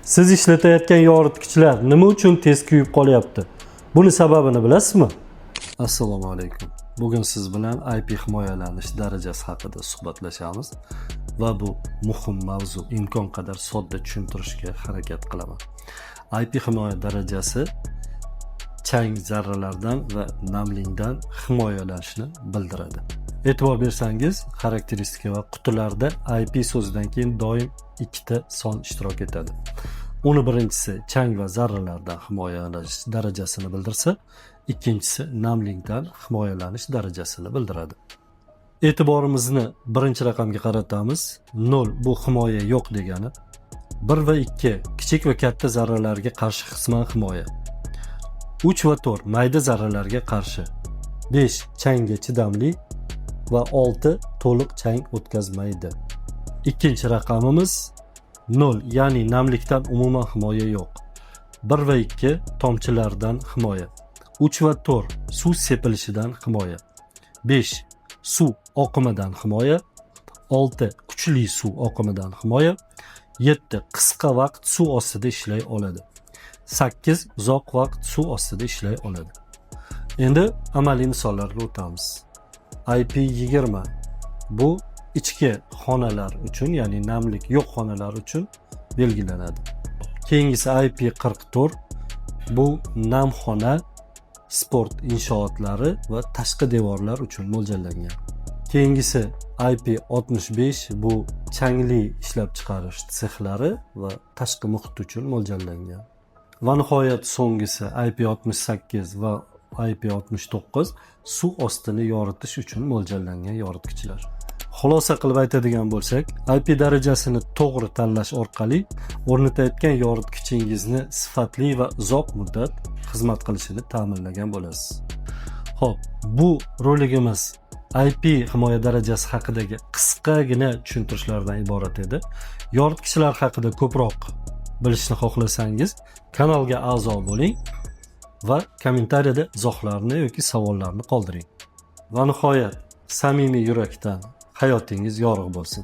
Siz ishlatayotgan yoritgichlar nima uchun tez kuyib qolyapti? Buni sababini bilasizmi? Assalomu alaykum. Bugun siz bilan IP himoyalanish darajasi haqida suhbatlashamiz va bu muhim mavzu imkon qadar sodda tushuntirishga harakat qilaman. IP himoya darajasi chang zarralardan va namlikdan himoyalanishni bildiradi. E'tibor bersangiz, xarakteristika va qutilarda IP so'zidan keyin doim ikkita son ishtirok etadi. Uni birinchisi chang va zarralardan himoyalanish darajasini bildirsa, ikkinchisi namlikdan himoyalanish darajasini bildiradi. E'tiborimizni birinchi raqamga qaratamiz. 0 bu himoya yo'q degani. 1 va 2 kichik va katta zarralarga qarshi qisman himoya. 3 va 4 mayda zarralarga qarshi. 5 changga chidamli va 6 to'liq chang o'tkazmaydi. Ikkinchi raqamimiz 0, ya'ni namlikdan umuman himoya yo'q. 1 va 2 tomchilardan himoya. 3 va 4 suv sepilishidan himoya. 5 suv oqimidan himoya. 6 kuchli suv oqimidan himoya. 7 qisqa vaqt suv ostida ishlay oladi. 8 uzoq vaqt suv ostida ishlay oladi. Endi amaliy misollarga o'tamiz. IP20 bu ichki xonalar uchun, ya'ni namlik yo'q xonalar uchun belgilanadi. Keyingisi IP44 bu nam xona, sport inshootlari va tashqi devorlar uchun mo'ljallangan. Keyingisi IP65 bu changli ishlab chiqarish sexlari va tashqi muhit uchun mo'ljallangan. Va nihoyat so'nggisi IP68 va IP69 suv ostini yoritish uchun mo'ljallangan yoritgichlar. Xulosa qilib aytadigan bo'lsak, IP darajasini to'g'ri tanlash orqali o'rnatayotgan yoritgichingizni sifatli va uzoq muddat xizmat qilishini ta'minlagan bo'lasiz. Xo'p, bu roligimiz IP himoya darajasi haqidagi qisqagina tushuntirishlardan iborat edi. Yoritgichlar haqida ko'proq bilishni xohlasangiz, kanalga a'zo bo'ling va kommentariyada izohlarni yoki savollarni qoldiring. Va nihoyat, samimiy yurakdan hayotingiz yorug' bo'lsin.